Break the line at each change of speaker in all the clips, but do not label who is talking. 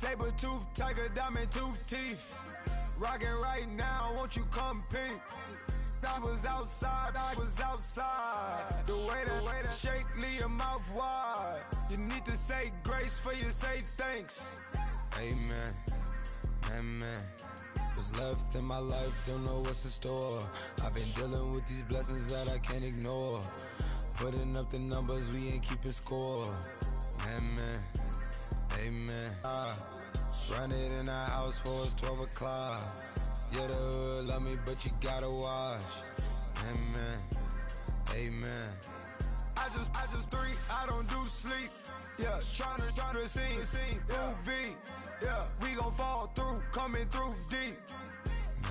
Saber-tooth, tiger, diamond tooth teeth. Rockin' right now, won't you come peek? I was outside. The way that shake, leave your mouth wide. You need to say grace for you say thanks. Amen, amen. What's left in my life, don't know what's in store. I've been dealing with these blessings that I can't ignore. Putting up the numbers, we ain't keeping score. Amen, amen. Run it in our house for us 12 o'clock. Yeah, the hood love me, but you gotta watch. Amen, amen. I just three, I don't do sleep. Yeah, tryna see, UV. Yeah, we gon' fall through, coming through deep.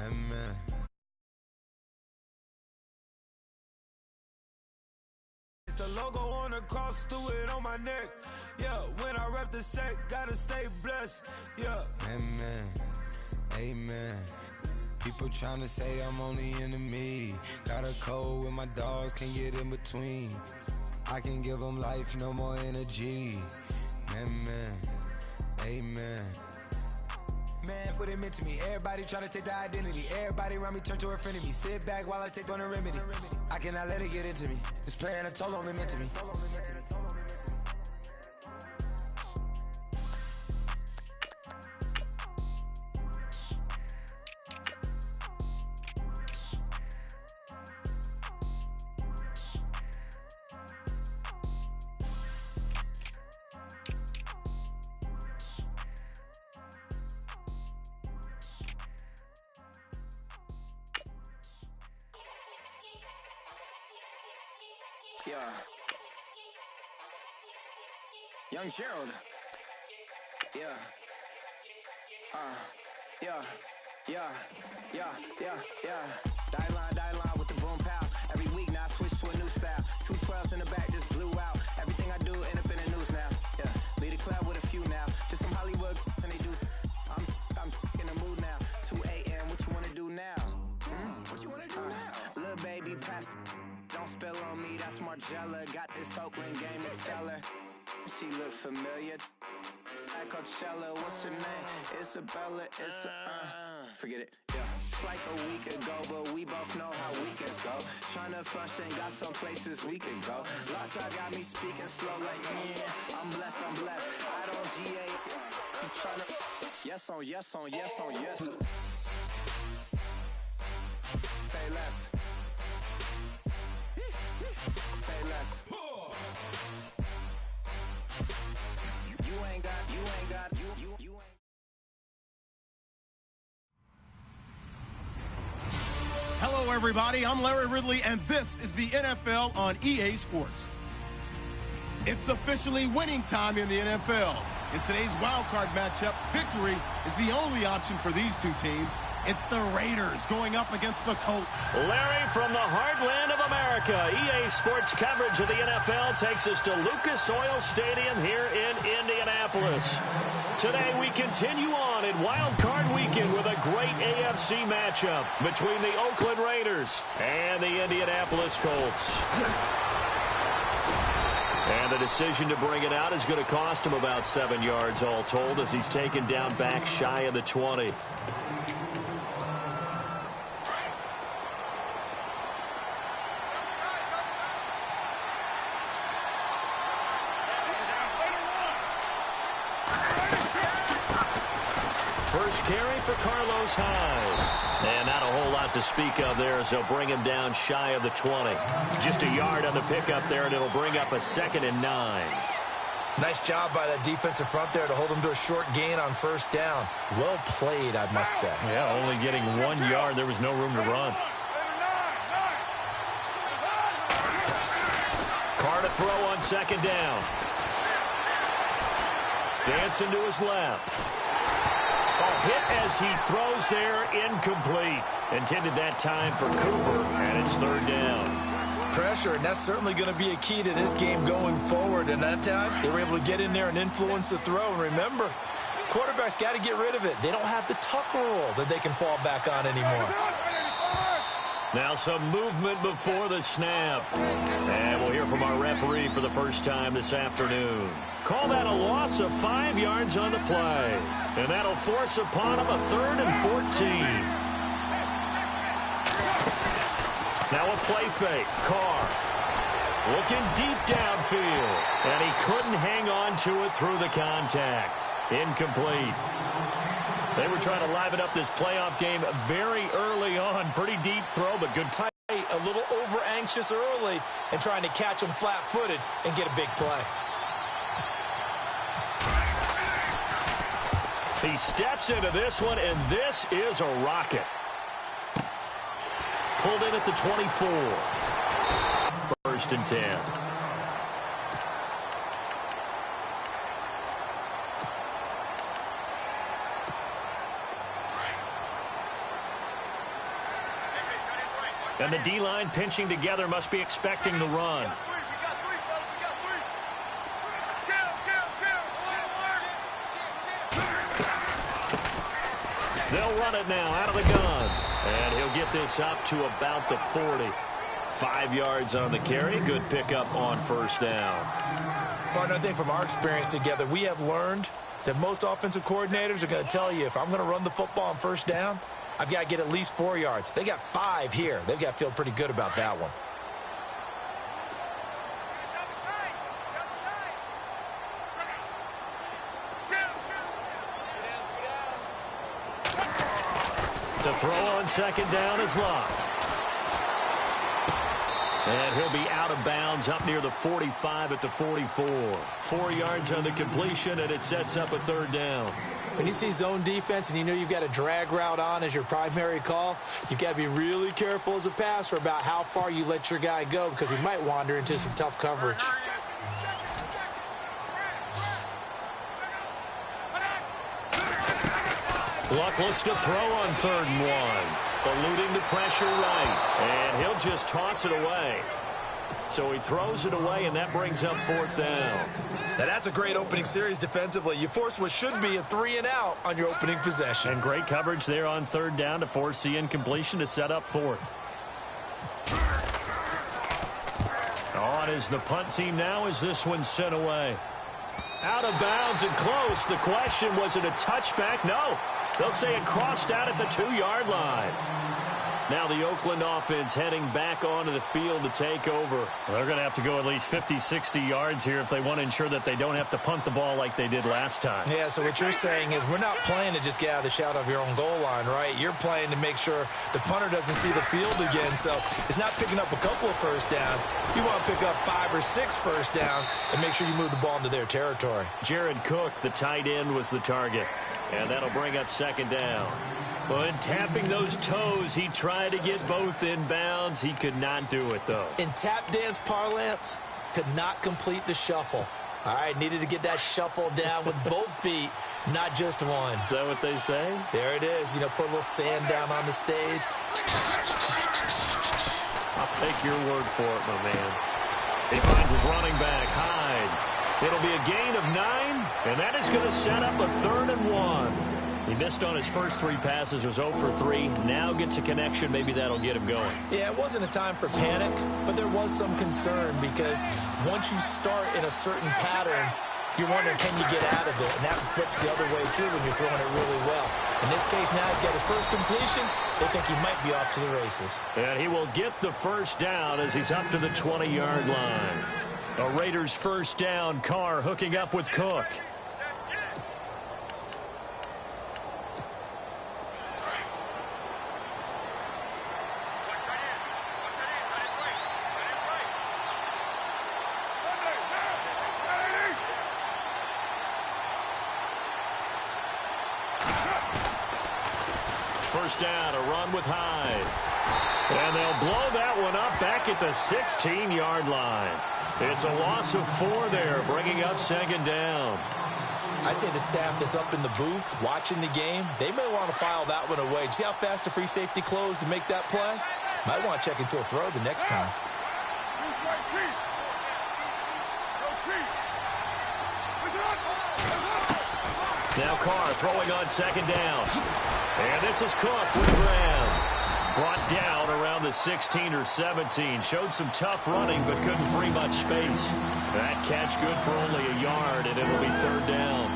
Amen. It's the logo on the cross, do it on my neck. Yeah, when I rep the set, gotta stay blessed. Yeah. Amen, amen. People tryna say I'm only enemy. Got a code with my dogs, can't get in between. I can give them life, no more energy. Amen, amen. Man, what it meant to me. Everybody tryna take the identity. Everybody around me turn to a friend of me. Sit back while I take on the remedy. I cannot let it get into me. It's playing a toll on me, meant to me.
Yeah. Young Gerald. Yeah. Die line with the boom pow. Every week now I switch to a new style. 212s in the back just blew out. Everything I do end up in the news now. Yeah. Lead a club with a few now. Just some Hollywood and they do. I'm in the mood now. 2 a.m. What you wanna do now? What you wanna do now? Little baby pass. Don't spill on me, that's Margella. Got this Oakland game to tell her. She look familiar. At Coachella, what's her name? Isabella, forget it, yeah. It's like a week ago, but we both know how weekends go. Tryna function, got some places we could go. Lot y'all got me speaking slow like, yeah, I'm blessed. I don't GA, you tryna, yes on yes. Say less. Say less. You ain't got.
Hello, everybody. I'm Larry Ridley, and this is the NFL on EA Sports. It's officially winning time in the NFL. In today's wildcard matchup, victory is the only option for these two teams. It's the Raiders going up against the Colts.
Larry, from the heartland of America, EA Sports coverage of the NFL takes us to Lucas Oil Stadium here in Indianapolis. Today we continue on in Wild Card Weekend with a great AFC matchup between the Oakland Raiders and the Indianapolis Colts. And the decision to bring it out is going to cost him about 7 yards all told as he's taken down back shy of the 20. First carry for Carlos Hyde. And not a whole lot to speak of there as they'll bring him down shy of the 20. Just a yard on the pickup there, and it'll bring up a 2nd and 9.
Nice job by that defensive front there to hold him to a short gain on first down. Well played, I must say.
Yeah, only getting 1 yard. There was no room to run. Carr to throw on 2nd down. Dancing to his left. Hit as he throws there, incomplete. Intended that time for Cooper, and it's 3rd down.
Pressure, and that's certainly going to be a key to this game going forward. And that time, they were able to get in there and influence the throw. And remember, quarterbacks got to get rid of it. They don't have the tuck rule that they can fall back on anymore.
Now some movement before the snap. And we'll hear from our referee for the first time this afternoon. call that a loss of 5 yards on the play. And that'll force upon him a 3rd and 14. Now a play fake. Carr looking deep downfield. And he couldn't hang on to it through the contact. Incomplete. They were trying to liven up this playoff game very early on. Pretty deep throw, but good time.
A little over-anxious early and trying to catch him flat-footed and get a big play.
He steps into this one, and this is a rocket. Pulled in at the 24. 1st and 10. And the D-line pinching together must be expecting the run. They'll run it now out of the gun. And he'll get this up to about the 40. 5 yards on the carry. Good pickup on 1st down.
Partner, I think from our experience together, we have learned that most offensive coordinators are going to tell you, if I'm going to run the football on 1st down, I've got to get at least 4 yards. They got 5 here. They've got to feel pretty good about that one.
To throw on 2nd down is locked. And he'll be out of bounds up near the 45 at the 44. 4 yards on the completion, and it sets up a 3rd down.
When you see zone defense and you know you've got a drag route on as your primary call, you've got to be really careful as a passer about how far you let your guy go because he might wander into some tough coverage.
Luck looks to throw on 3rd and 1. Eluding the pressure right. And he'll just toss it away. So he throws it away, and that brings up 4th down.
Now that's a great opening series defensively. You force what should be a 3-and-out on your opening possession.
And great coverage there on 3rd down to force the incompletion to set up 4th. On is the punt team now as this one's sent away. Out of bounds and close. The question, was it a touchback? No. They'll say it crossed out at the 2-yard line. Now the Oakland offense heading back onto the field to take over. Well, they're going to have to go at least 50, 60 yards here if they want to ensure that they don't have to punt the ball like they did last time.
Yeah, so what you're saying is we're not playing to just get out of the shadow of your own goal line, right? You're playing to make sure the punter doesn't see the field again. So it's not picking up a couple of 1st downs. You want to pick up 5 or 6 1st downs and make sure you move the ball into their territory.
Jared Cook, the tight end, was the target. And that'll bring up 2nd down. Well, in tapping those toes, he tried to get both in bounds. He could not do it, though.
In tap dance parlance, could not complete the shuffle. All right, needed to get that shuffle down with both feet, not just one.
Is that what they say?
There it is. You know, put a little sand down on the stage.
I'll take your word for it, my man. He finds his running back, Hyde. It'll be a gain of 9, and that is going to set up a 3rd and 1. He missed on his first 3 passes, was 0 for 3. Now gets a connection. Maybe that'll get him going.
Yeah, it wasn't a time for panic, but there was some concern because once you start in a certain pattern, you're wondering, can you get out of it? And that flips the other way, too, when you're throwing it really well. In this case, now he's got his first completion. They think he might be off to the races.
And he will get the 1st down as he's up to the 20-yard line. A Raiders 1st down. Carr hooking up with Cook. First down, a run with Hyde. And they'll blow that one up back at the 16-yard line. It's a loss of 4 there, bringing up 2nd down.
I'd say the staff that's up in the booth watching the game, they may want to file that one away. See how fast the free safety closed to make that play? Might want to check into a throw the next time.
Now Carr throwing on 2nd down. And this is Cook with the grab. Brought down around the 16 or 17. Showed some tough running, but couldn't free much space. That catch good for only a yard, and it'll be third down.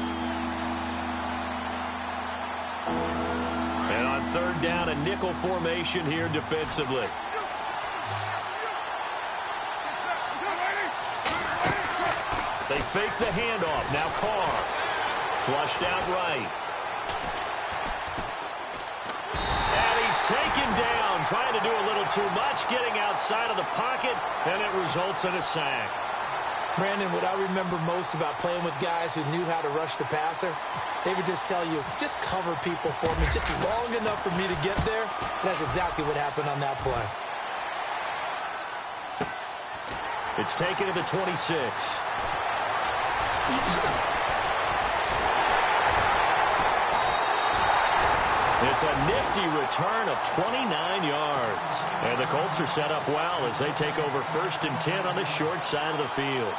And on third down, a nickel formation here defensively. They fake the handoff. Now Carr. Flushed out right. And he's taken down. Trying to do a little too much. Getting outside of the pocket. And it results in a sack.
Brandon, what I remember most about playing with guys who knew how to rush the passer, they would just tell you, just cover people for me, just long enough for me to get there. And that's exactly what happened on that play.
It's taken to the 26. It's a nifty return of 29 yards. And the Colts are set up well as they take over 1st and 10 on the short side of the field.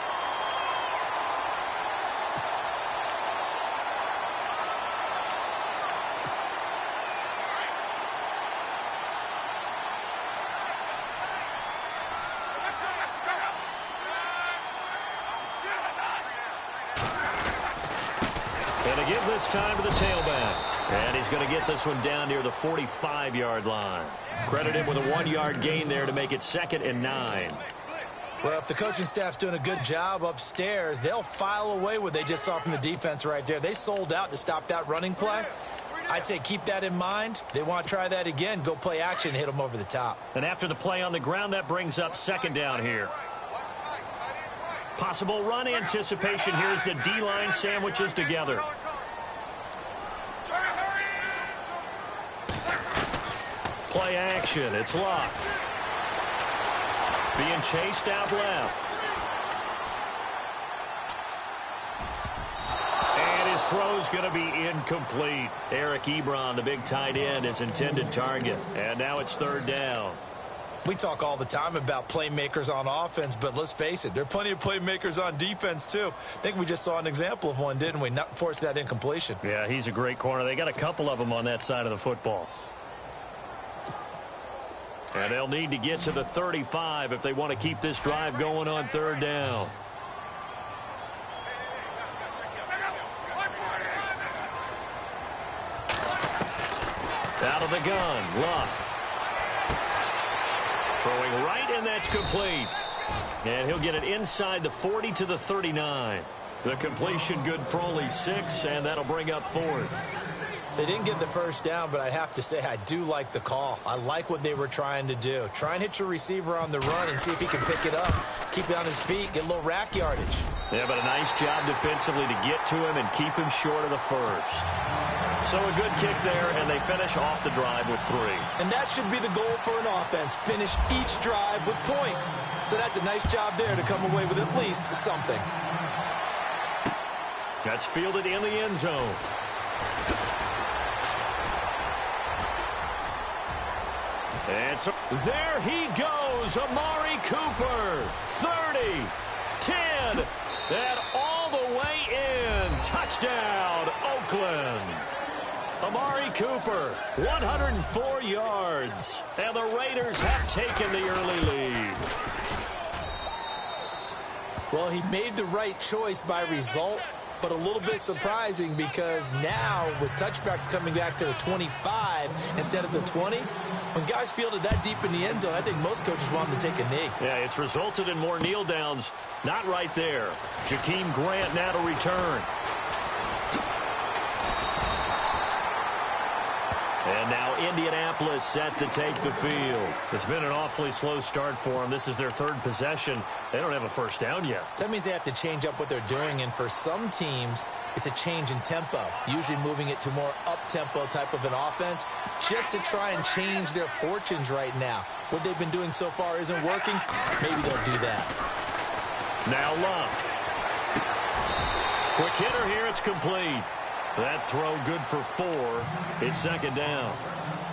And to give this time to the tailback. And he's going to get this one down near the 45-yard line. Credit him with a 1-yard gain there to make it 2nd and 9.
Well, if the coaching staff's doing a good job upstairs, they'll file away what they just saw from the defense right there. They sold out to stop that running play. I'd say keep that in mind. They want to try that again. Go play action and hit them over the top.
And after the play on the ground, that brings up 2nd down here. Possible run anticipation here as the D-line sandwiches together. Play action. It's locked. Being chased out left. And his throw's going to be incomplete. Eric Ebron, the big tight end, his intended target. And now it's 3rd down.
We talk all the time about playmakers on offense, but let's face it, there are plenty of playmakers on defense, too. I think we just saw an example of one, didn't we? Not force that incompletion.
Yeah, he's a great corner. They got a couple of them on that side of the football. And they'll need to get to the 35 if they want to keep this drive going on 3rd down. Out of the gun, Luck. Throwing right, and that's complete. And he'll get it inside the 40 to the 39. The completion good for only 6, and that'll bring up 4th.
They didn't get the first down, but I have to say I do like the call. I like what they were trying to do. Try and hit your receiver on the run and see if he can pick it up. Keep it on his feet, get a little rack yardage.
Yeah, but a nice job defensively to get to him and keep him short of the first. So a good kick there, and they finish off the drive with 3.
And that should be the goal for an offense. Finish each drive with points. So that's a nice job there to come away with at least something.
That's fielded in the end zone. And so there he goes, Amari Cooper, 30, 10, and all the way in. Touchdown, Oakland. Amari Cooper, 104 yards, and the Raiders have taken the early lead.
Well, he made the right choice by result, but a little bit surprising because now with touchbacks coming back to the 25 instead of the 20, when guys fielded that deep in the end zone, I think most coaches want them to take a knee.
Yeah, it's resulted in more kneel downs. Not right there. Jakeem Grant now to return. And now Indianapolis set to take the field. It's been an awfully slow start for them. This is their 3rd possession. They don't have a first down yet.
So that means they have to change up what they're doing, and for some teams, it's a change in tempo, usually moving it to more up-tempo type of an offense, just to try and change their fortunes right now. What they've been doing so far isn't working. Maybe they'll do that.
Now Luck. Quick hitter here. It's complete. That throw good for 4. It's 2nd down.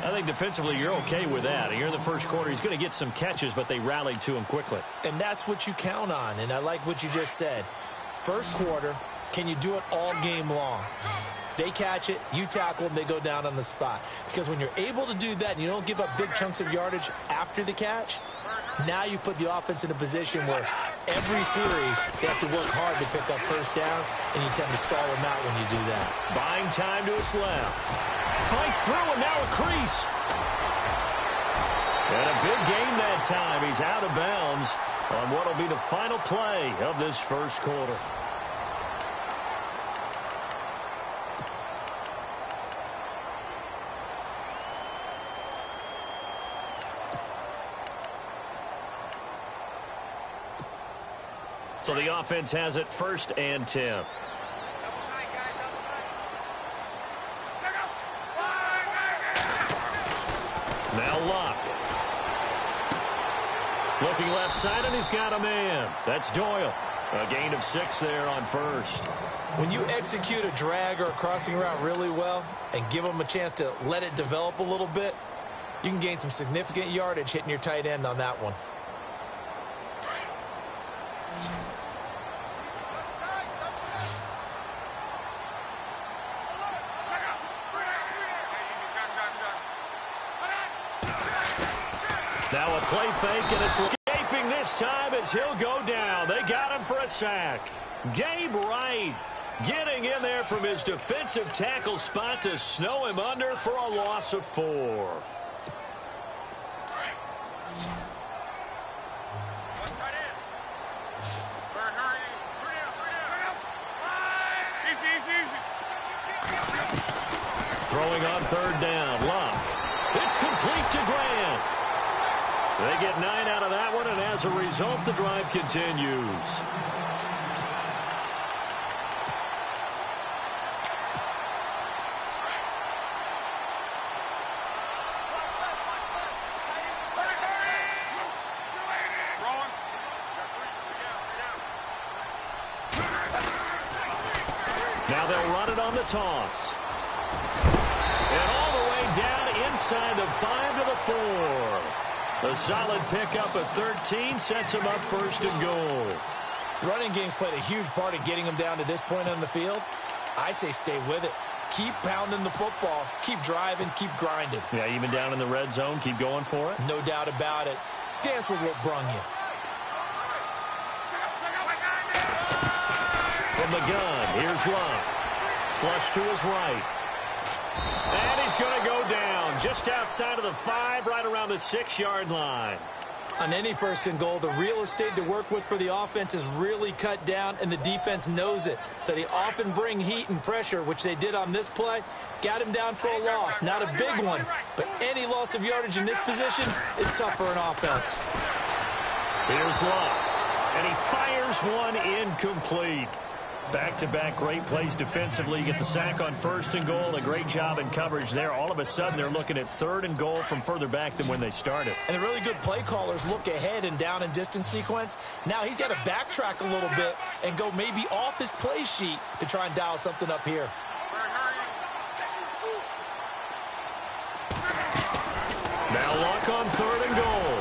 I think defensively you're okay with that. Here in the first quarter, he's going to get some catches, but they rallied to him quickly.
And that's what you count on, and I like what you just said. First quarter, can you do it all game long? They catch it, you tackle them, they go down on the spot. Because when you're able to do that and you don't give up big chunks of yardage after the catch, now you put the offense in a position where every series they have to work hard to pick up first downs, and you tend to stall them out when you do that.
Buying time to his left. Fights through, and now a crease. And a big gain that time. He's out of bounds on what will be the final play of this first quarter. So the offense has it 1st and 10. Now Locke. Looking left side, and he's got a man. That's Doyle. A gain of 6 there on 1st.
When you execute a drag or a crossing route really well and give them a chance to let it develop a little bit, you can gain some significant yardage hitting your tight end on that one.
Now a play fake, and it's escaping this time as he'll go down. They got him for a sack. Gabe Wright getting in there from his defensive tackle spot to snow him under for a loss of 4. Throwing on 3rd down, Locke. It's complete to Grant. They get 9 out of that one, and as a result, the drive continues. Now they'll run it on the toss. And all the way down inside the 5 to the 4. A solid pickup of 13 sets him up 1st and goal.
The running game's played a huge part in getting them down to this point on the field. I say stay with it. Keep pounding the football. Keep driving. Keep grinding.
Yeah, even down in the red zone, keep going for it.
No doubt about it. Dance with what brung you.
From the gun, here's Locke. Flush to his right. And he's going to go down just outside of the 5, right around the 6-yard line.
On any 1st and goal, the real estate to work with for the offense is really cut down, and the defense knows it. So they often bring heat and pressure, which they did on this play. Got him down for a loss. Not a big one, but any loss of yardage in this position is tough for an offense.
Here's Locke, and he fires one incomplete. Back-to-back great plays defensively. You get the sack on 1st and goal. A great job in coverage there. All of a sudden, they're looking at 3rd and goal from further back than when they started.
And the really good play callers look ahead and down and distance sequence. Now he's got to backtrack a little bit and go maybe off his play sheet to try and dial something up here.
Now Locke on 3rd and goal.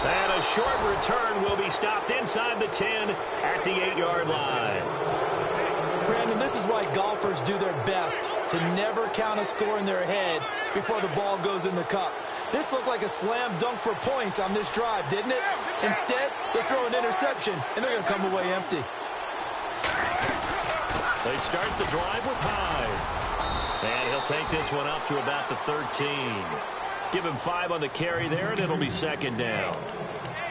And a short return will be stopped inside the 10 at the 8-yard line.
Brandon, this is why golfers do their best to never count a score in their head before the ball goes in the cup. This looked like a slam dunk for points on this drive, didn't it? Instead, they throw an interception, and they're going to come away empty.
They start the drive with Hyde. And he'll take this one up to about the 13. Give him 5 on the carry there, and it'll be 2nd down.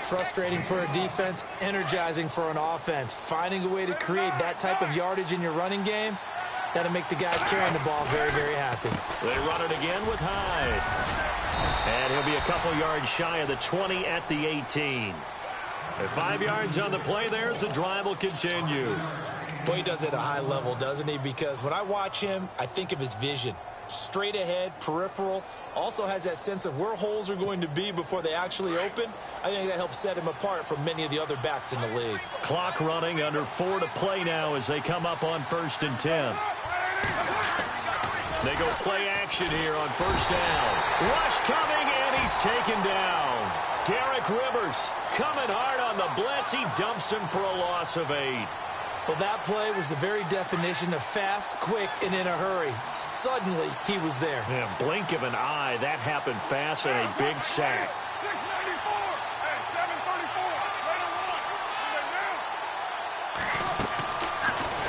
Frustrating for a defense, energizing for an offense. Finding a way to create that type of yardage in your running game, that'll make the guys carrying the ball very, very happy.
They run it again with Hyde. And he'll be a couple yards shy of the 20 at the 18. And 5 yards on the play there as the drive will continue.
Boy, he does it at a high level, doesn't he? Because when I watch him, I think of his vision. Straight ahead, peripheral, also has that sense of where holes are going to be before they actually open. I think that helps set him apart from many of the other backs in the league.
Clock running, under 4 to play now as they come up on 1st and 10. They go play action here on 1st down. Rush coming, and he's taken down. Derek Rivers coming hard on the blitz. He dumps him for a loss of 8.
Well, that play was the very definition of fast, quick, and in a hurry. Suddenly, he was there.
Yeah, blink of an eye. That happened fast and a big sack.
694 and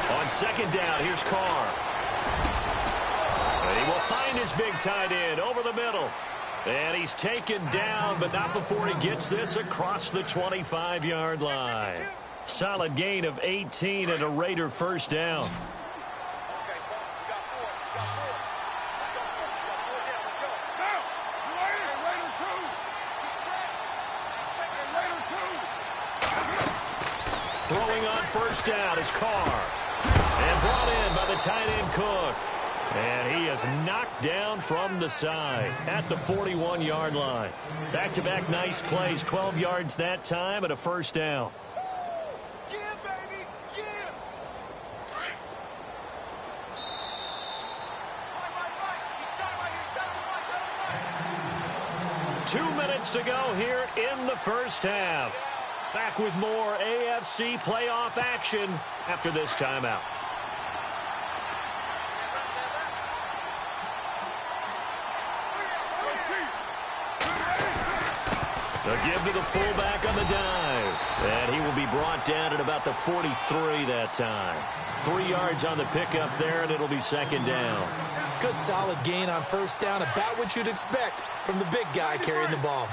734.
On second down, here's Carr. And he will find his big tight end over the middle. And he's taken down, but not before he gets this across the 25-yard line. Solid gain of 18 and a Raider first down. Throwing on first down is Carr. And brought in by the tight end Cook. And he is knocked down from the side at the 41-yard line. Back-to-back nice plays, 12 yards that time and a first down. 2 minutes to go here in the first half. Back with more AFC playoff action after this timeout. The give to the fullback on the dive. And he will be brought down at about the 43 that time. 3 yards on the pickup there, and it'll be second down.
Good solid gain on first down, about what you'd expect from the big guy carrying the ball.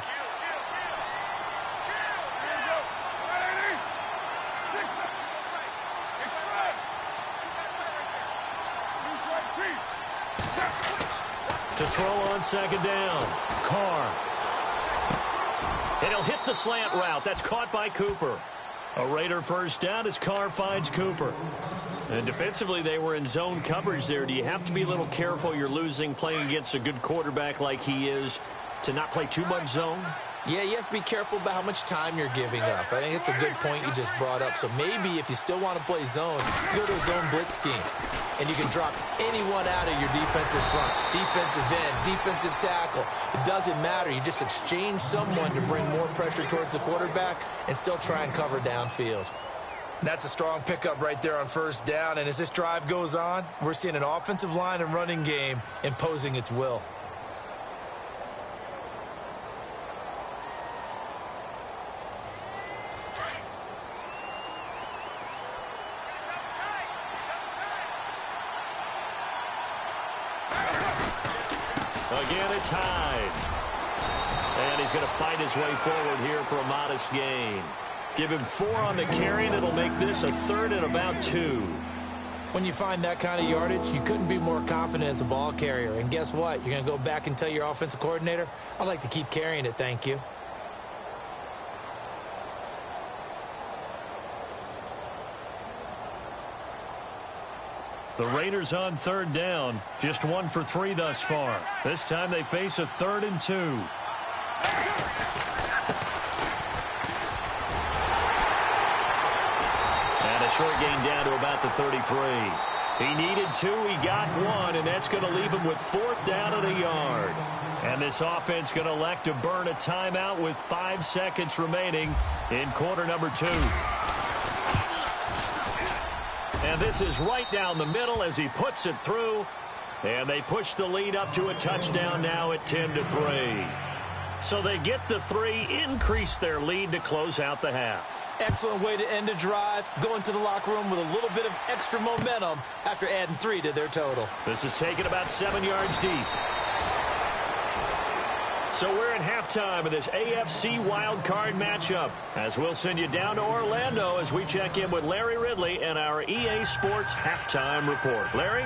To throw on second down, Carr. And he'll hit the slant route. That's caught by Cooper. A Raider first down as Carr finds Cooper. And defensively, they were in zone coverage there. Do you have to be a little careful? You're losing playing against a good quarterback like he is to not play too much zone?
Yeah, you have to be careful about how much time you're giving up. I think it's a good point you just brought up. So maybe if you still want to play zone, you go to a zone blitz scheme. And you can drop anyone out of your defensive front, defensive end, defensive tackle. It doesn't matter. You just exchange someone to bring more pressure towards the quarterback and still try and cover downfield.
That's a strong pickup right there on first down. And as this drive goes on, we're seeing an offensive line and running game imposing its will.
Again, it's Hyde. And he's going to fight his way forward here for a modest gain. Give him 4 on the carry, and it'll make this a third and about 2.
When you find that kind of yardage, you couldn't be more confident as a ball carrier. And guess what? You're going to go back and tell your offensive coordinator, I'd like to keep carrying it, thank you.
The Raiders on third down, just 1 for 3 thus far. This time they face a 3rd and 2. And a short gain down to about the 33. He needed 2, he got 1, and that's going to leave him with 4th down and a yard. And this offense going to elect to burn a timeout with 5 seconds remaining in quarter number 2. And this is right down the middle as he puts it through. And they push the lead up to a touchdown now at 10-3. So they get the 3, increase their lead to close out the half.
Excellent way to end a drive, going to the locker room with a little bit of extra momentum after adding 3 to their total.
This is taken about 7 yards deep. So we're at halftime of this AFC wildcard matchup, as we'll send you down to Orlando as we check in with Larry Ridley and our EA Sports halftime report. Larry?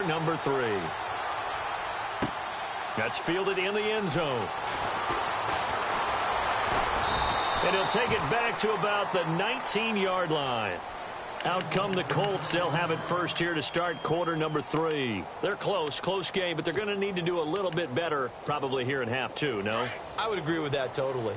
Number 3. That's fielded in the end zone. And he'll take it back to about the 19-yard line. Out come the Colts. They'll have it first here to start quarter number 3. They're close game, but they're going to need to do a little bit better probably here in half 2, no?
I would agree with that totally.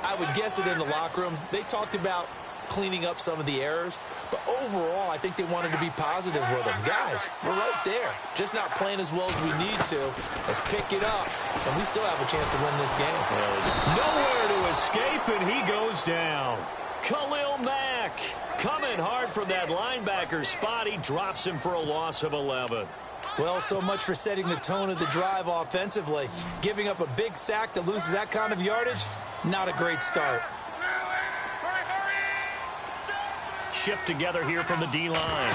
I would guess it in the locker room. They talked about
cleaning up some of the errors. But overall, I think they wanted to be positive with them. Guys, we're right there. Just not playing as well as we need to. Let's pick it up, and we still have a chance to win this game.
Nowhere to escape, and he goes down. Khalil Mack coming hard from that linebacker spot. He drops him for a loss of 11.
Well, so much for setting the tone of the drive offensively. Giving up a big sack that loses that kind of yardage, not a great start.
Shift together here from the D-line.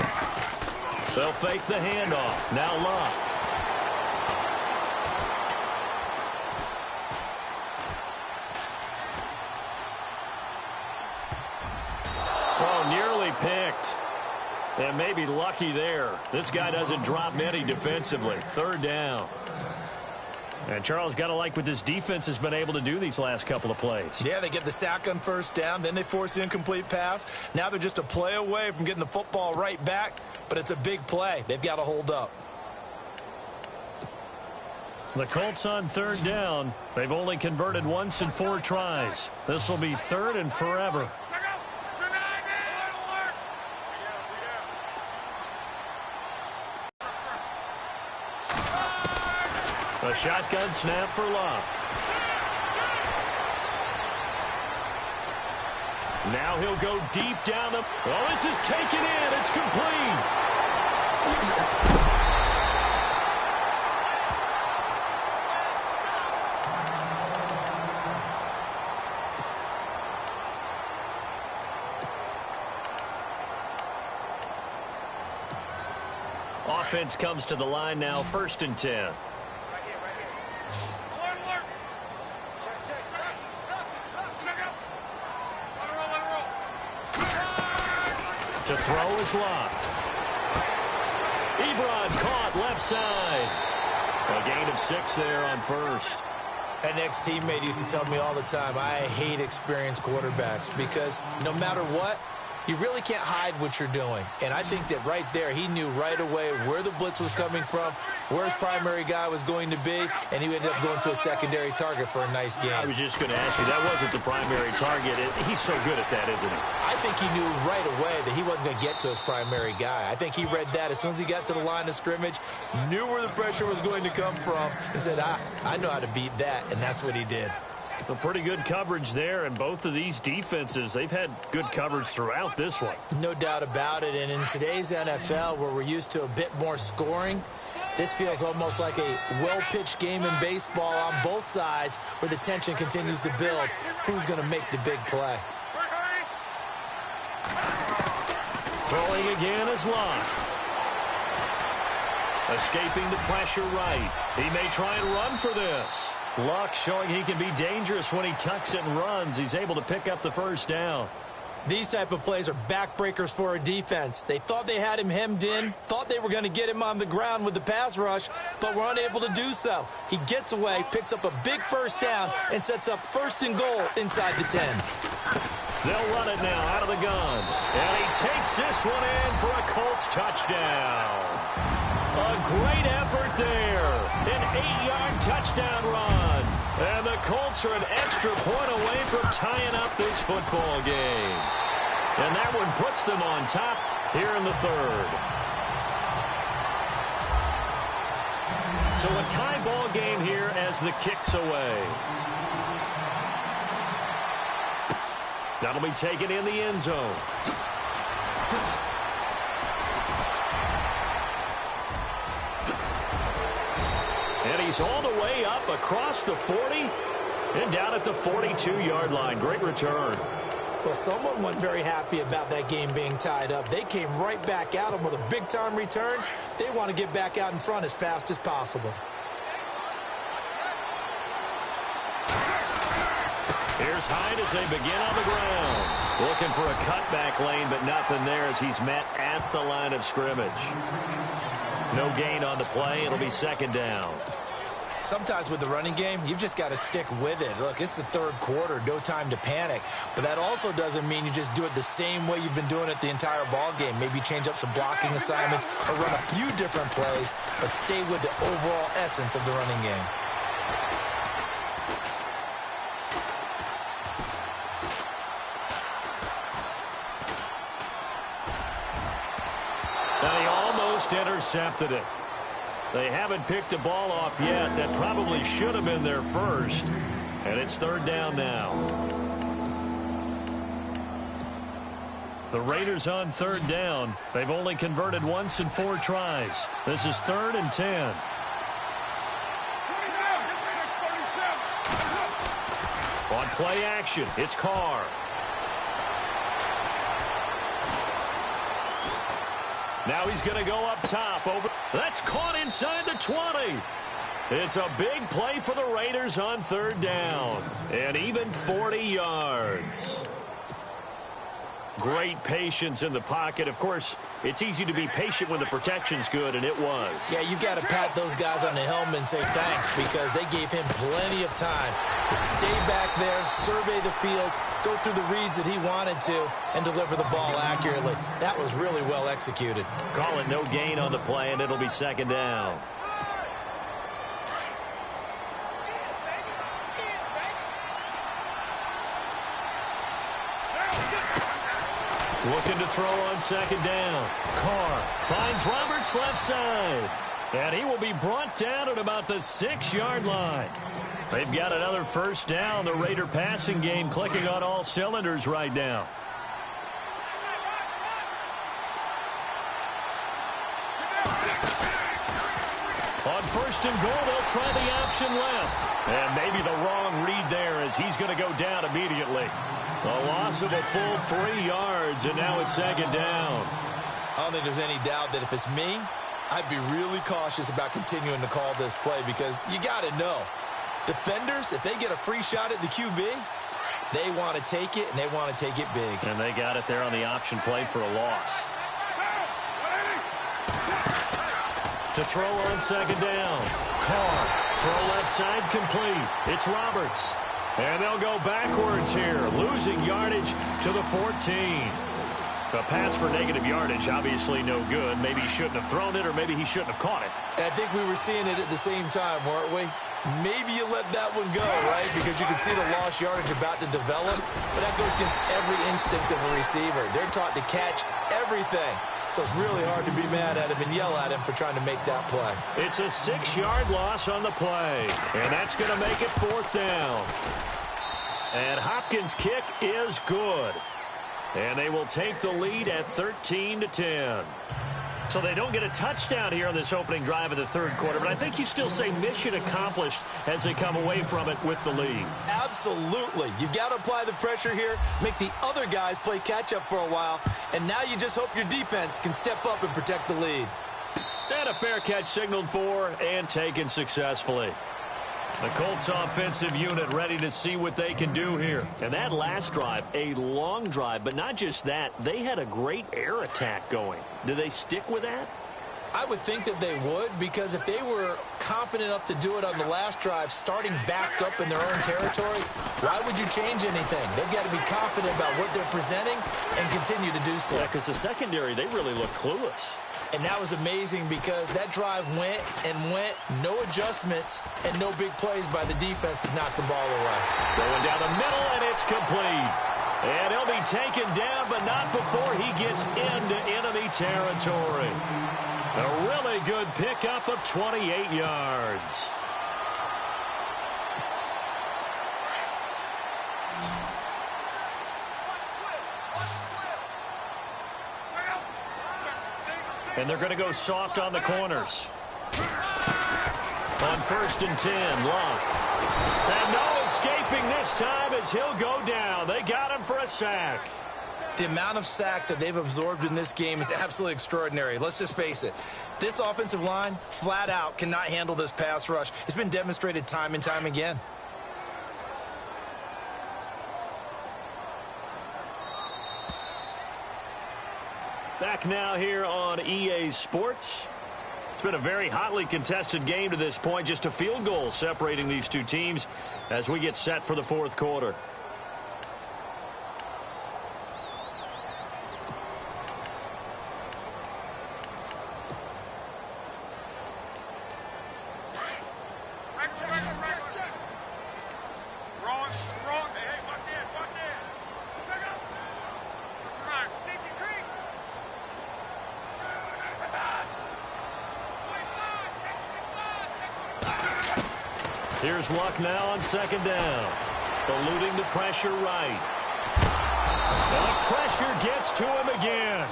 They'll fake the handoff. Now Luck. Oh, nearly picked. And maybe lucky there. This guy doesn't drop many defensively. Third down. And Charles, got to like what this defense has been able to do these last couple of plays.
Yeah, they get the sack on first down, then they force the incomplete pass. Now they're just a play away from getting the football right back, but it's a big play. They've got to hold up.
The Colts on third down. They've only converted once in 4 tries. This will be third and forever. A shotgun snap for Luck. Now he'll go deep down the... Oh, this is taken in. It's complete. Offense comes to the line now, 1st and 10. To throw is Luck. Ebron caught left side. A gain of 6 there on first.
An ex-teammate used to tell me all the time, I hate experienced quarterbacks because no matter what, you really can't hide what you're doing. And I think that right there, he knew right away where the blitz was coming from, where his primary guy was going to be, and he ended up going to a secondary target for a nice game.
I was just going to ask you, that wasn't the primary target. He's so good at that, isn't he?
I think he knew right away that he wasn't going to get to his primary guy. I think he read that as soon as he got to the line of scrimmage, knew where the pressure was going to come from, and said, I know how to beat that, and that's what he did.
A pretty good coverage there, and both of these defenses, they've had good coverage throughout this one.
No doubt about it, and in today's NFL, where we're used to a bit more scoring, this feels almost like a well-pitched game in baseball on both sides where the tension continues to build. Who's going to make the big play?
Throwing again is Luck. Escaping the pressure right. He may try and run for this. Luck showing he can be dangerous when he tucks it and runs. He's able to pick up the first down.
These type of plays are backbreakers for a defense. They thought they had him hemmed in, thought they were going to get him on the ground with the pass rush, but were unable to do so. He gets away, picks up a big first down, and sets up 1st and goal inside the 10.
They'll run it now out of the gun. And he takes this one in for a Colts touchdown. A great effort there. An 8-yard touchdown run. And the Colts are an extra point away from tying up this football game. And that one puts them on top here in the 3rd. So a tie ball game here as the kick's away. That'll be taken in the end zone. And he's all the way up across the 40 and down at the 42-yard line. Great return.
Well, someone wasn't very happy about that game being tied up. They came right back at him with a big-time return. They want to get back out in front as fast as possible.
Here's Hyde as they begin on the ground. Looking for a cutback lane, but nothing there as he's met at the line of scrimmage. No gain on the play. It'll be 2nd down.
Sometimes with the running game, you've just got to stick with it. Look, it's the 3rd quarter, no time to panic. But that also doesn't mean you just do it the same way you've been doing it the entire ball game. Maybe change up some blocking assignments or run a few different plays, but stay with the overall essence of the running game.
just intercepted it. They haven't picked a ball off yet. That probably should have been their first. And it's third down now. The Raiders on third down. They've only converted once in 4 tries. This is 3rd and 10. On play action, it's Carr. Now he's going to go up top. That's caught inside the 20. It's a big play for the Raiders on third down. And even 40 yards. Great patience in the pocket. Of course, it's easy to be patient when the protection's good, and it was.
Yeah, you got to pat those guys on the helmet and say thanks, because they gave him plenty of time to stay back there, survey the field, go through the reads that he wanted to, and deliver the ball accurately. That was really well executed.
Call it no gain on the play, and it'll be second down. Looking to throw on second down. Carr finds Roberts left side. And he will be brought down at about the 6-yard line. They've got another first down. The Raider passing game clicking on all cylinders right now. On first and goal, they'll try the option left. And maybe the wrong read there, as he's going to go down immediately. A loss of a full 3 yards, and now it's second down.
I don't think there's any doubt that if it's me, I'd be really cautious about continuing to call this play, because you got to know, defenders, if they get a free shot at the QB, they want to take it, and they want to take it big.
And they got it there on the option play for a loss. To throw on second down. Carr, throw left side complete. It's Roberts. And they'll go backwards here, losing yardage to the 14. A pass for negative yardage, obviously no good. Maybe he shouldn't have thrown it, or maybe he shouldn't have caught it.
And I think we were seeing it at the same time, weren't we? Maybe you let that one go, right? Because you can see the lost yardage about to develop. But that goes against every instinct of a receiver. They're taught to catch everything. So it's really hard to be mad at him and yell at him for trying to make that play.
It's a 6-yard loss on the play. And that's going to make it fourth down. And Hopkins' kick is good. And they will take the lead at 13-10. So they don't get a touchdown here on this opening drive of the third quarter, but I think you still say mission accomplished as they come away from it with the lead.
Absolutely. You've got to apply the pressure here, make the other guys play catch-up for a while, and now you just hope your defense can step up and protect the lead.
And a fair catch signaled for and taken successfully. The Colts offensive unit ready to see what they can do here. And that last drive, a long drive, but not just that, they had a great air attack going. Do they stick with that?
I would think that they would, because if they were confident enough to do it on the last drive, starting backed up in their own territory, why would you change anything? They've got to be confident about what they're presenting and continue to do so.
Yeah, because the secondary, they really look clueless.
And that was amazing, because that drive went and went, no adjustments, and no big plays by the defense to knock the ball away.
Going down the middle, and it's complete. And he'll be taken down, but not before he gets into enemy territory. A really good pickup of 28 yards. And they're going to go soft on the corners. On first and 10, Locke. And no escaping this time as he'll go down. They got him for a sack.
The amount of sacks that they've absorbed in this game is absolutely extraordinary. Let's just face it. This offensive line, flat out, cannot handle this pass rush. It's been demonstrated time and time again.
Back now here on EA Sports. It's been a very hotly contested game to this point. Just a field goal separating these two teams as we get set for the fourth quarter. Here's Luck now on second down. Eluding the pressure right. And the pressure gets to him again.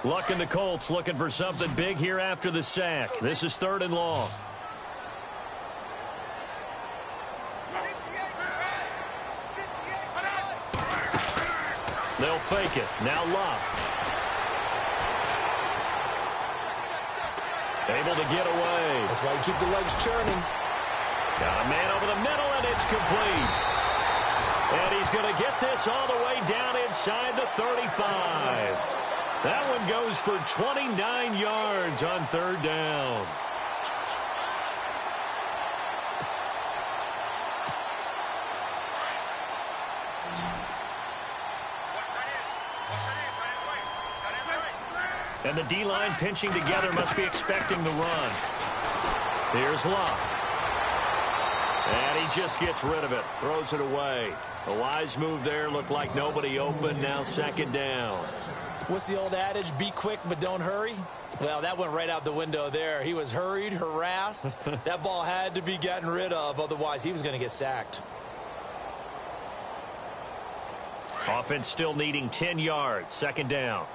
Luck and the Colts looking for something big here after the sack. This is 3rd and long. They'll fake it. Now Luck. Able to get away.
That's why you keep the legs churning.
Got a man over the middle, and it's complete. And he's going to get this all the way down inside the 35. That one goes for 29 yards on 3rd down. And the D-line pinching together must be expecting the run. Here's Luck. And he just gets rid of it. Throws it away. A wise move there. Looked like nobody open. Now 2nd down.
What's the old adage? Be quick, but don't hurry. Well, that went right out the window there. He was hurried, harassed. That ball had to be gotten rid of. Otherwise, he was going to get sacked.
Offense still needing 10 yards. 2nd down.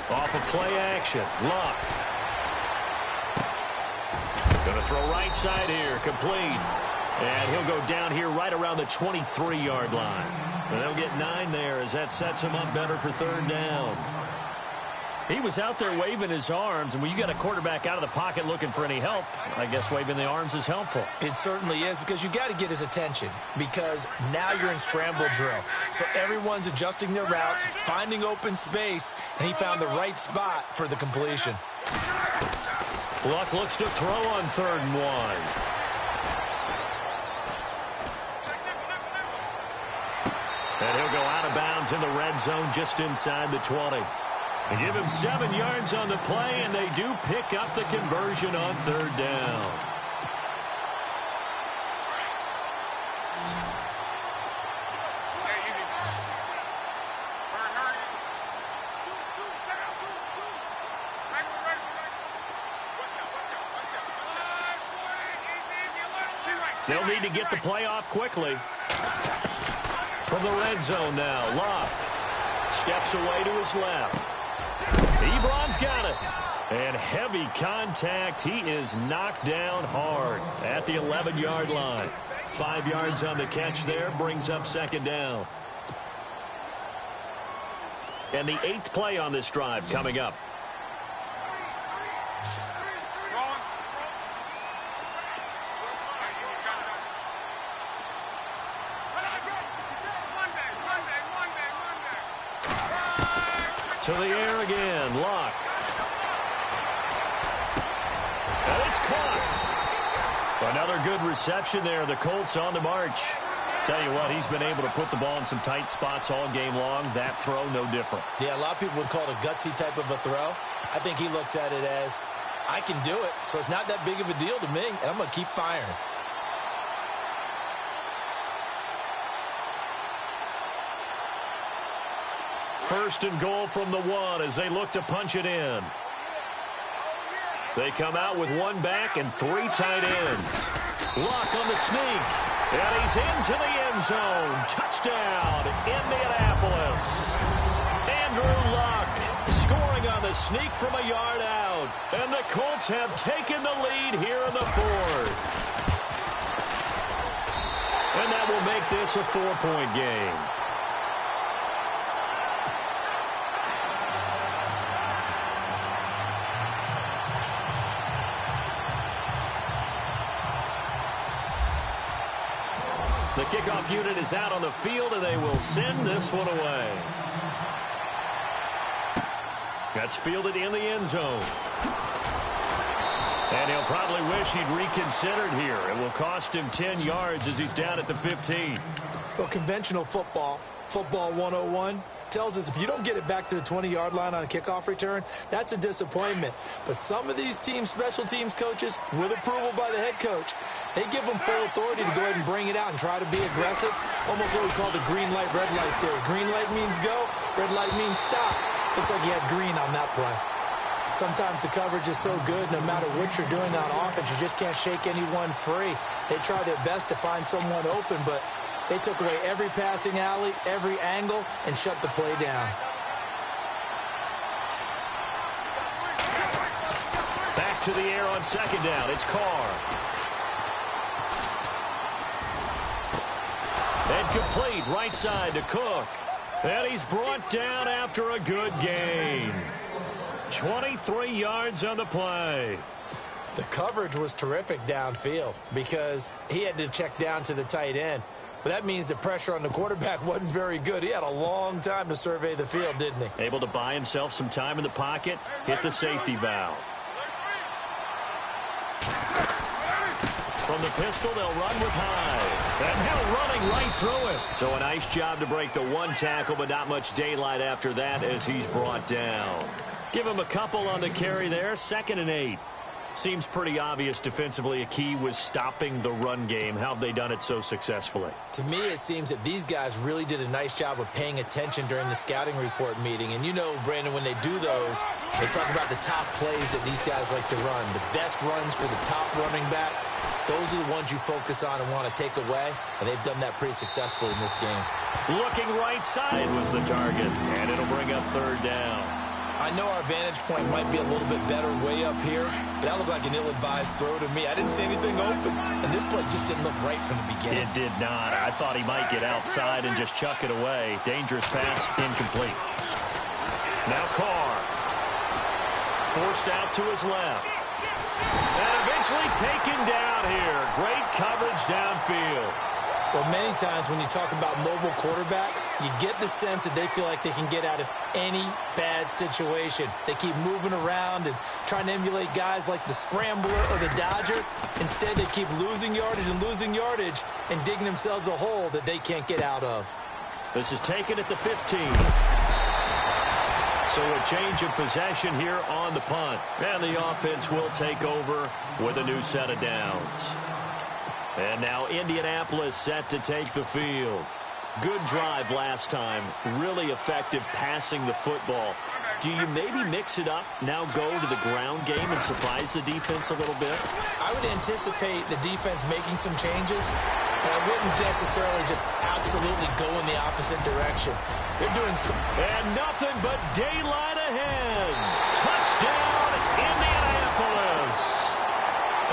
Off of play action. Luck. Going to throw right side here. Complete. And he'll go down here right around the 23-yard line. And they'll get 9 there as that sets him up better for 3rd down. He was out there waving his arms, and when you got a quarterback out of the pocket looking for any help, I guess waving the arms is helpful.
It certainly is, because you got to get his attention, because now you're in scramble drill. So everyone's adjusting their routes, finding open space, and he found the right spot for the completion.
Luck looks to throw on 3rd and 1. And he'll go out of bounds in the red zone just inside the 20. They give him 7 yards on the play, and they do pick up the conversion on 3rd down. They'll need to get the play off quickly. From the red zone now, Luck steps away to his left. Ebron's got it. And heavy contact. He is knocked down hard at the 11-yard line. 5 yards on the catch there, brings up 2nd down. And the 8th play on this drive coming up. To the air again, Luck. And it's caught. Another good reception there. The Colts on the march. Tell you what, he's been able to put the ball in some tight spots all game long. That throw, no different.
Yeah, a lot of people would call it a gutsy type of a throw. I think he looks at it as, I can do it, so it's not that big of a deal to me, and I'm going to keep firing.
First and goal from the 1 as they look to punch it in. They come out with 1 back and 3 tight ends. Luck on the sneak. And he's into the end zone. Touchdown, Indianapolis. Andrew Luck scoring on the sneak from a yard out. And the Colts have taken the lead here in the 4th. And that will make this a 4-point game. The kickoff unit is out on the field, and they will send this one away. That's fielded in the end zone. And he'll probably wish he'd reconsidered here. It will cost him 10 yards as he's down at the 15.
Well, conventional football, Football 101 tells us if you don't get it back to the 20-yard line on a kickoff return, that's a disappointment. But some of these teams, special teams coaches, with approval by the head coach, they give them full authority to go ahead and bring it out and try to be aggressive. Almost what we call the green light, red light theory. Green light means go, red light means stop. Looks like he had green on that play. Sometimes the coverage is so good, no matter what you're doing on offense, you just can't shake anyone free. They try their best to find someone open, but they took away every passing alley, every angle, and shut the play down.
Back to the air on second down. It's Carr. And complete right side to Cook. And he's brought down after a good gain. 23 yards on the play.
The coverage was terrific downfield because he had to check down to the tight end. But that means the pressure on the quarterback wasn't very good. He had a long time to survey the field, didn't he?
Able to buy himself some time in the pocket, hit the safety valve. From the pistol, they'll run with Hyde. And now running right through it. So a nice job to break the one tackle, but not much daylight after that as he's brought down. Give him a couple on the carry there. 2nd and 8. Seems pretty obvious defensively a key was stopping the run game. How have they done it so successfully?
To me, it seems that these guys really did a nice job of paying attention during the scouting report meeting. And you know, Brandon, when they do those, they talk about the top plays that these guys like to run. The best runs for the top running back. Those are the ones you focus on and want to take away. And they've done that pretty successfully in this game.
Looking right side was the target. And it'll bring up 3rd down.
I know our vantage point might be a little bit better way up here, but that looked like an ill-advised throw to me. I didn't see anything open, and this play just didn't look right from the beginning.
It did not. I thought he might get outside and just chuck it away. Dangerous pass, incomplete. Now Carr. Forced out to his left. And eventually taken down here. Great coverage downfield.
Well, many times when you talk about mobile quarterbacks, you get the sense that they feel like they can get out of any bad situation. They keep moving around and trying to emulate guys like the Scrambler or the Dodger. Instead, they keep losing yardage and digging themselves a hole that they can't get out of.
This is taken at the 15. So a change of possession here on the punt. And the offense will take over with a new set of downs. And now Indianapolis set to take the field. Good drive last time. Really effective passing the football. Do you maybe mix it up, now go to the ground game and surprise the defense a little bit?
I would anticipate the defense making some changes, but I wouldn't necessarily just absolutely go in the opposite direction. They're doing some...
And nothing but daylight ahead. Touchdown, Indianapolis.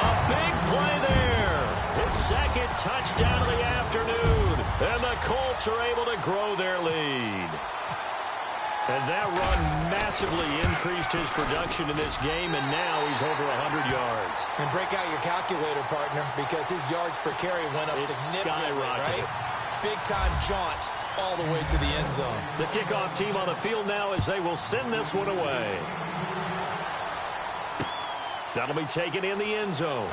A big play there. His 2nd touchdown of the afternoon. And the Colts are able to grow their lead. And that run massively increased his production in this game, and now he's over 100 yards.
And break out your calculator, partner, because his yards per carry went up significantly, right? Big-time jaunt all the way to the end zone.
The kickoff team on the field now as they will send this one away. That'll be taken in the end zone.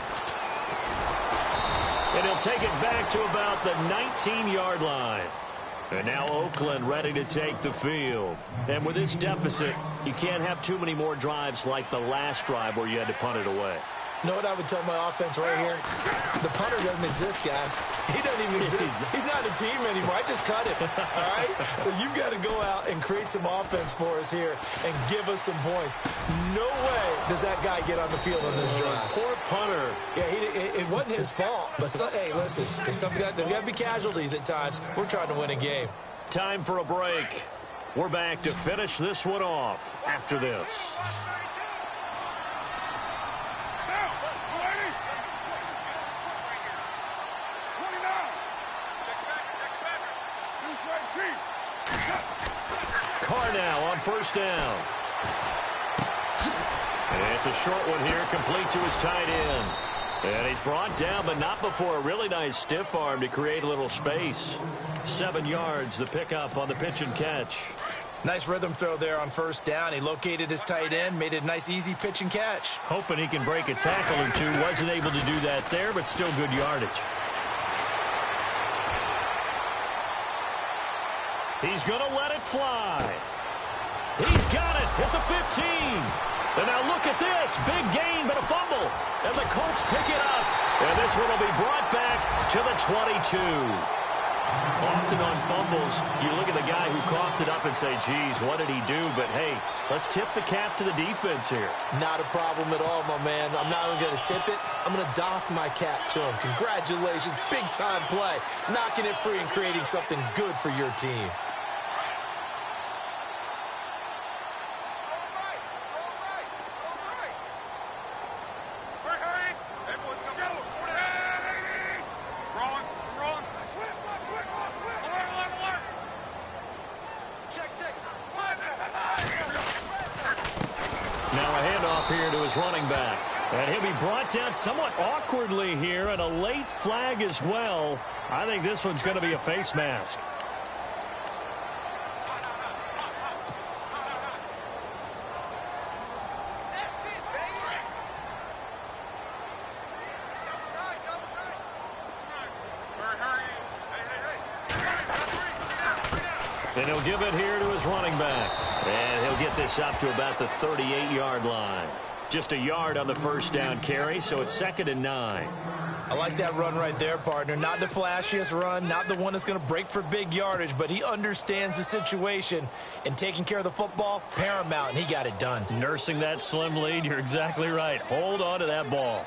And he'll take it back to about the 19-yard line. And now Oakland ready to take the field. And with this deficit, you can't have too many more drives like the last drive where you had to punt it away.
You know what I would tell my offense right here? The punter doesn't exist, guys. He doesn't even exist. He's not a team anymore. I just cut him, all right? So you've got to go out and create some offense for us here and give us some points. No way does that guy get on the field on this drive.
Poor punter.
Yeah, it wasn't his fault. But, hey, listen, there's got to be casualties at times. We're trying to win a game.
Time for a break. We're back to finish this one off after this. Carr now on 1st down. And it's a short one here, complete to his tight end. And he's brought down, but not before a really nice stiff arm to create a little space. 7 yards, the pickup on the pitch and catch.
Nice rhythm throw there on 1st down. He located his tight end, made it a nice, easy pitch and catch.
Hoping he can break a tackle or two. Wasn't able to do that there, but still good yardage. He's going to let it fly. He's got it at the 15. And now look at this. Big gain, but a fumble. And the Colts pick it up. And this one will be brought back to the 22. Often on fumbles, you look at the guy who coughed it up and say, geez, what did he do? But, hey, let's tip the cap to the defense here.
Not a problem at all, my man. I'm not even going to tip it. I'm going to doff my cap to him. Congratulations. Big-time play. Knocking it free and creating something good for your team.
Here to his running back. And he'll be brought down somewhat awkwardly here, and a late flag as well. I think this one's going to be a face mask. And he'll give it here to his running back. And he'll get this up to about the 38-yard line. Just a yard on the first down carry, so it's 2nd and 9.
I like that run right there, partner. Not the flashiest run, not the one that's going to break for big yardage, but he understands the situation, and taking care of the football, paramount, and he got it done.
Nursing that slim lead, you're exactly right. Hold on to that ball.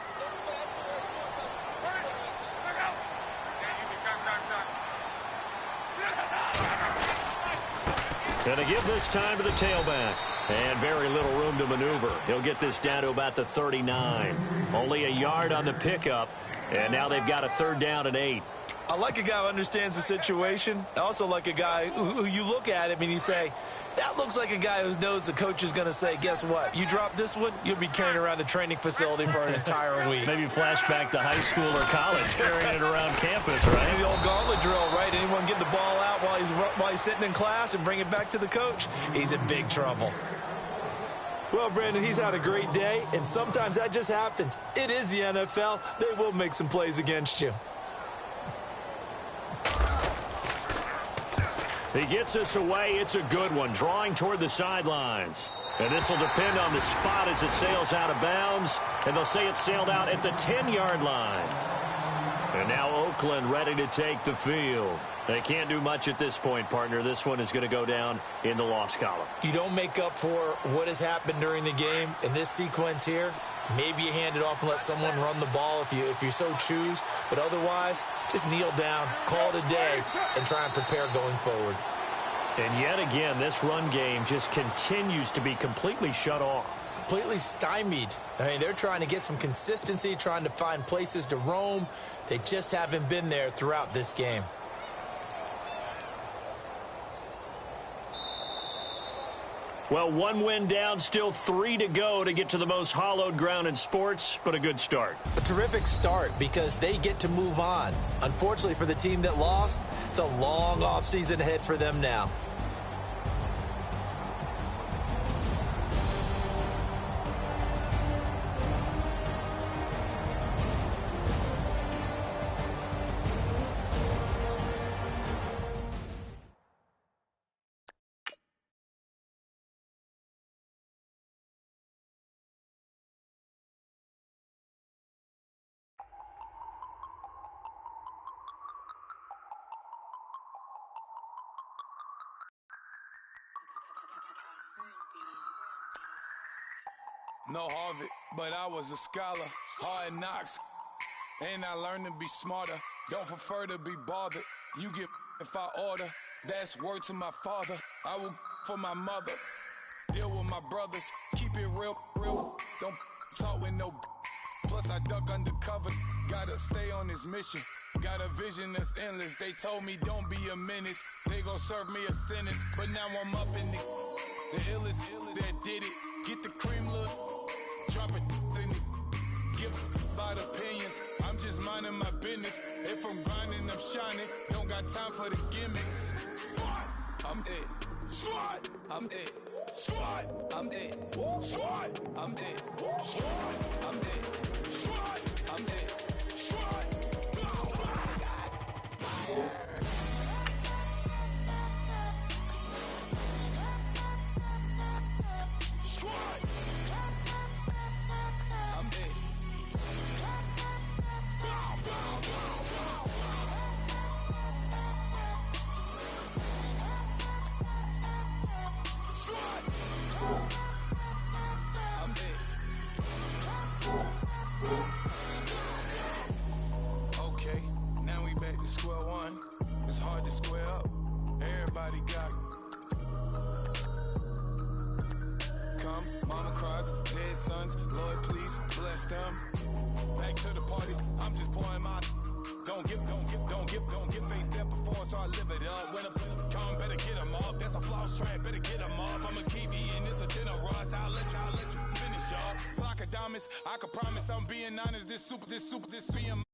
Gonna give this time to the tailback. And very little room to maneuver. He'll get this down to about the 39. Only a yard on the pickup. And now they've got a 3rd down and 8.
I like a guy who understands the situation. I also like a guy who you look at him and you say, that looks like a guy who knows the coach is going to say, guess what? You drop this one, you'll be carrying around the training facility for an entire week.
Maybe flashback to high school or college, carrying it around campus, right?
Maybe the old gauntlet drill, right? Anyone get the ball out while he's sitting in class and bring it back to the coach? He's in big trouble. Well, Brandon, he's had a great day, and sometimes that just happens. It is the NFL. They will make some plays against you.
He gets us away. It's a good one, drawing toward the sidelines. And this will depend on the spot as it sails out of bounds. And they'll say it sailed out at the 10-yard line. And now Oakland ready to take the field. They can't do much at this point, partner. This one is going to go down in the loss column.
You don't make up for what has happened during the game in this sequence here. Maybe you hand it off and let someone run the ball if you so choose. But otherwise, just kneel down, call it a day, and try and prepare going forward.
And yet again, this run game just continues to be completely shut off.
Completely stymied. I mean, they're trying to get some consistency, trying to find places to roam. They just haven't been there throughout this game.
Well, 1 win down, still 3 to go to get to the most hallowed ground in sports, but a good start.
A terrific start because they get to move on. Unfortunately for the team that lost, it's a long offseason ahead for them now.
No Harvard, but I was a scholar. Hard knocks, and I learned to be smarter. Don't prefer to be bothered. You get if I order. That's word to my father. I will for my mother. Deal with my brothers. Keep it real. Don't talk with no. Plus I duck undercover. Gotta stay on this mission. Got a vision that's endless. They told me don't be a menace. They gon' serve me a sentence. But now I'm up in the illest that did it. Get the cream, look. Drop it in it. Give about opinions. I'm just minding my business. If I'm grinding, I'm shining. Don't got time for the gimmicks. I'm it. Squad. I'm it. Squad. I'm it. Squad. I'm it. Squad. I'm it. Squad. I'm it. Squad. we back to square one. It's hard to square up. Everybody got come, mama cries, dead sons. Lord, please bless them. Back to the party. I'm just pouring my. Don't get faced up before, so I live it up. When I come, better get them up. That's a floss track, better get them up. I'ma keep eating this a dinner rush. I'll let you finish up. Block of diamonds, I can promise I'm being honest. This being